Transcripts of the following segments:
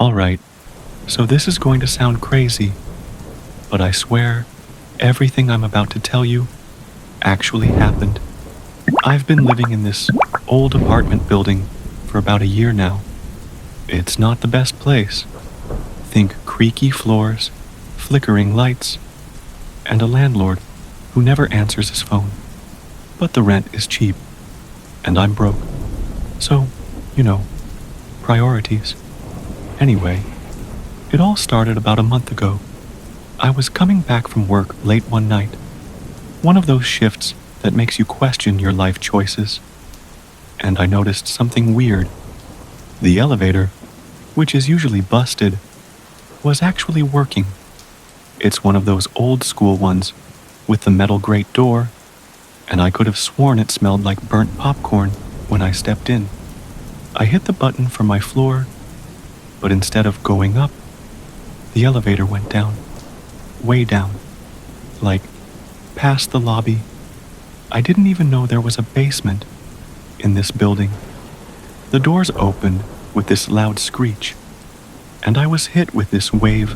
Alright, so this is going to sound crazy, but I swear everything I'm about to tell you actually happened. I've been living in this old apartment building for about a year now. It's not the best place. Think creaky floors, flickering lights, and a landlord who never answers his phone. But the rent is cheap, and I'm broke. So, you know, priorities. Anyway, it all started about a month ago. I was coming back from work late one night. One of those shifts that makes you question your life choices. And I noticed something weird. The elevator, which is usually busted, was actually working. It's one of those old school ones with the metal grate door, and I could have sworn it smelled like burnt popcorn when I stepped in. I hit the button for my floor, but instead of going up, the elevator went down, way down, like past the lobby. I didn't even know there was a basement in this building. The doors opened with this loud screech, and I was hit with this wave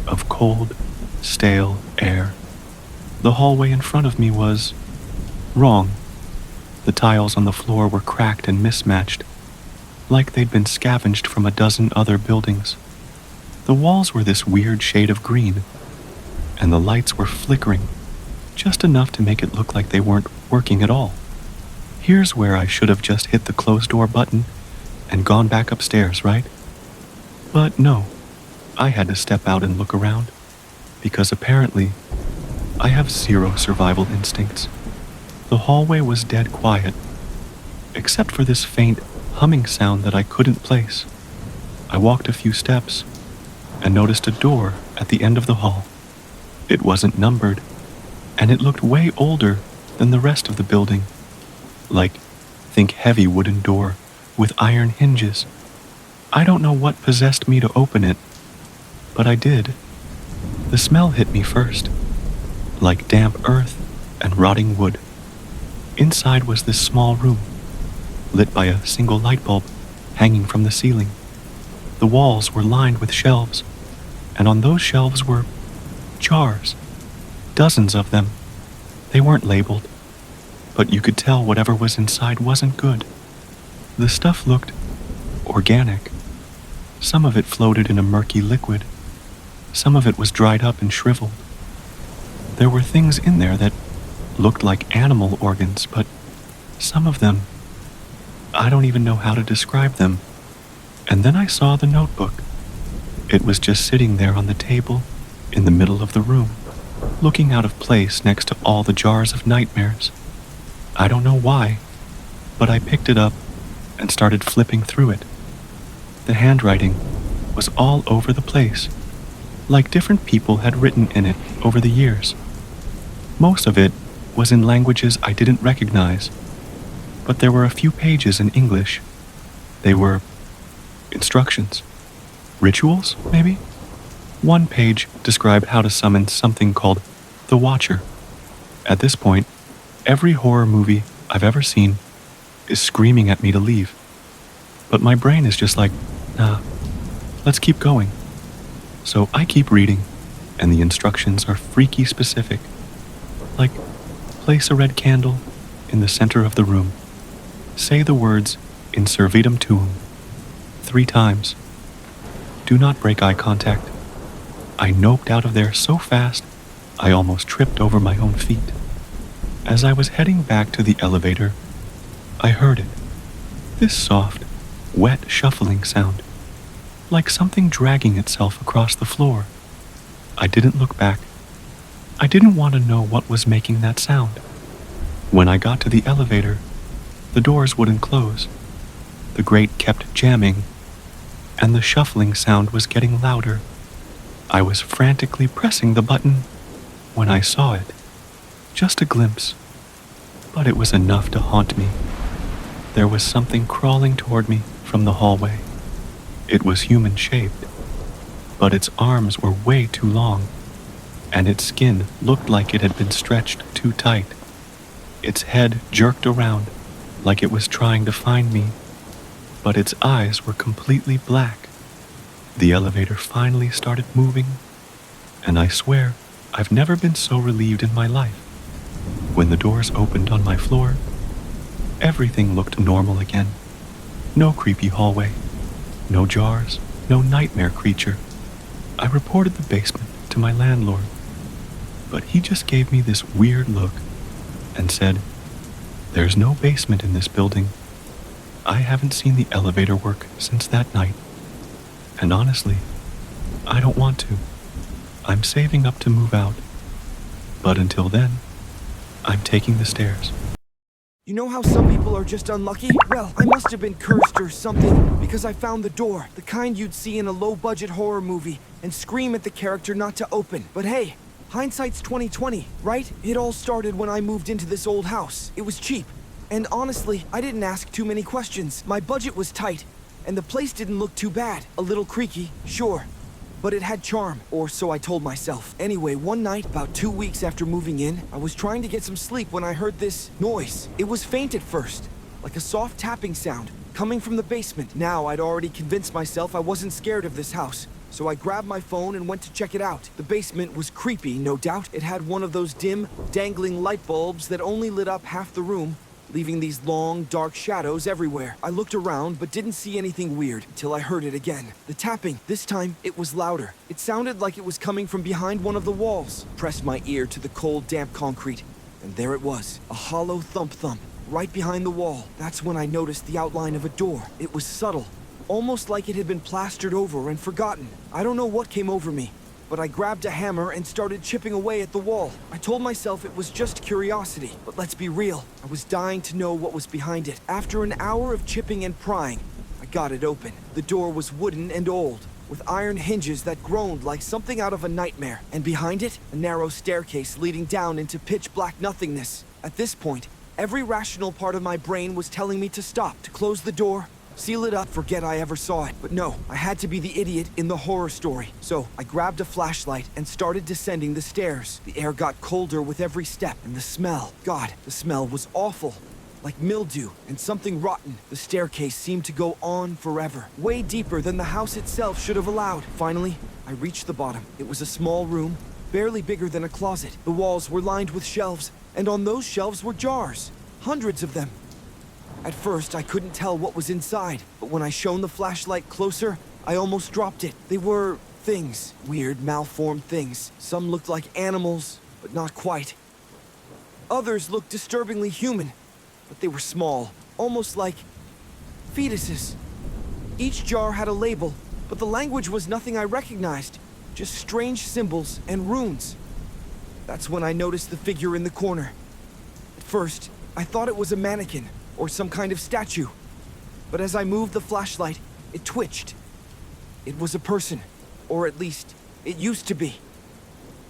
of cold, stale air. The hallway in front of me was wrong. The tiles on the floor were cracked and mismatched, like they'd been scavenged from a dozen other buildings. The walls were this weird shade of green, and the lights were flickering, just enough to make it look like they weren't working at all. Here's where I should have just hit the close door button and gone back upstairs, right? But no, I had to step out and look around, because apparently I have zero survival instincts. The hallway was dead quiet, except for this faint humming sound that I couldn't place. I walked a few steps and noticed a door at the end of the hall. It wasn't numbered, and it looked way older than the rest of the building. Like, think heavy wooden door with iron hinges. I don't know what possessed me to open it, but I did. The smell hit me first, like damp earth and rotting wood. Inside was this small room, lit by a single light bulb hanging from the ceiling. The walls were lined with shelves, and on those shelves were jars, dozens of them. They weren't labeled, but you could tell whatever was inside wasn't good. The stuff looked organic. Some of it floated in a murky liquid. Some of it was dried up and shriveled. There were things in there that looked like animal organs, but some of them, I don't even know how to describe them. And then I saw the notebook. It was just sitting there on the table in the middle of the room, looking out of place next to all the jars of nightmares. I don't know why, but I picked it up and started flipping through it. The handwriting was all over the place, like different people had written in it over the years. Most of it was in languages I didn't recognize, but there were a few pages in English. They were instructions. Rituals, maybe? One page described how to summon something called the Watcher. At this point, every horror movie I've ever seen is screaming at me to leave. But my brain is just like, nah, let's keep going. So I keep reading, and the instructions are freaky specific. Like, place a red candle in the center of the room. Say the words in Servitum Tuum 3 times. Do not break eye contact. I noped out of there so fast, I almost tripped over my own feet. As I was heading back to the elevator, I heard it. This soft, wet shuffling sound, like something dragging itself across the floor. I didn't look back. I didn't want to know what was making that sound. When I got to the elevator, the doors wouldn't close. The grate kept jamming, and the shuffling sound was getting louder. I was frantically pressing the button when I saw it. Just a glimpse, but it was enough to haunt me. There was something crawling toward me from the hallway. It was human-shaped, but its arms were way too long, and its skin looked like it had been stretched too tight. Its head jerked around like it was trying to find me, but its eyes were completely black. The elevator finally started moving, and I swear I've never been so relieved in my life. When the doors opened on my floor, everything looked normal again. No creepy hallway, no jars, no nightmare creature. I reported the basement to my landlord, but he just gave me this weird look and said, "There's no basement in this building. I haven't seen the elevator work since that night. And honestly, I don't want to. I'm saving up to move out. But until then, I'm taking the stairs." You know how some people are just unlucky? Well, I must have been cursed or something, because I found the door, the kind you'd see in a low-budget horror movie, and scream at the character not to open. But hey, hindsight's 20/20, right? It all started when I moved into this old house. It was cheap, and honestly, I didn't ask too many questions. My budget was tight, and the place didn't look too bad. A little creaky, sure, but it had charm, or so I told myself. Anyway, one night, about 2 weeks after moving in, I was trying to get some sleep when I heard this noise. It was faint at first, like a soft tapping sound, coming from the basement. Now, I'd already convinced myself I wasn't scared of this house, so I grabbed my phone and went to check it out. The basement was creepy, no doubt. It had one of those dim, dangling light bulbs that only lit up half the room, leaving these long, dark shadows everywhere. I looked around, but didn't see anything weird until I heard it again. The tapping. This time, it was louder. It sounded like it was coming from behind one of the walls. Pressed my ear to the cold, damp concrete, and there it was. A hollow thump-thump, right behind the wall. That's when I noticed the outline of a door. It was subtle, almost like it had been plastered over and forgotten. I don't know what came over me, but I grabbed a hammer and started chipping away at the wall. I told myself it was just curiosity, but let's be real. I was dying to know what was behind it. After an hour of chipping and prying, I got it open. The door was wooden and old, with iron hinges that groaned like something out of a nightmare. And behind it, a narrow staircase leading down into pitch-black nothingness. At this point, every rational part of my brain was telling me to stop, to close the door, seal it up, forget I ever saw it. But no, I had to be the idiot in the horror story. So I grabbed a flashlight and started descending the stairs. The air got colder with every step, and the smell, God, the smell was awful. Like mildew and something rotten. The staircase seemed to go on forever, way deeper than the house itself should have allowed. Finally, I reached the bottom. It was a small room, barely bigger than a closet. The walls were lined with shelves, and on those shelves were jars. Hundreds of them. At first, I couldn't tell what was inside, but when I shone the flashlight closer, I almost dropped it. They were things, weird, malformed things. Some looked like animals, but not quite. Others looked disturbingly human, but they were small, almost like fetuses. Each jar had a label, but the language was nothing I recognized, just strange symbols and runes. That's when I noticed the figure in the corner. At first, I thought it was a mannequin, or some kind of statue. But as I moved the flashlight, it twitched. It was a person, or at least, it used to be.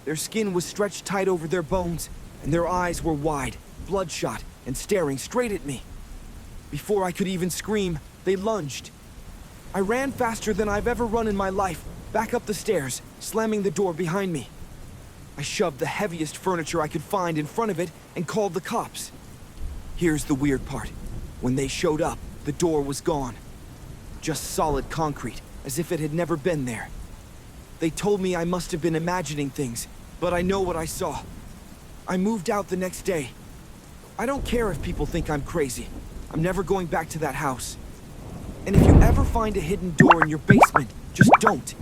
Their skin was stretched tight over their bones, and their eyes were wide, bloodshot, and staring straight at me. Before I could even scream, they lunged. I ran faster than I've ever run in my life, back up the stairs, slamming the door behind me. I shoved the heaviest furniture I could find in front of it and called the cops. Here's the weird part. When they showed up, the door was gone. Just solid concrete, as if it had never been there. They told me I must have been imagining things, but I know what I saw. I moved out the next day. I don't care if people think I'm crazy. I'm never going back to that house. And if you ever find a hidden door in your basement, just don't.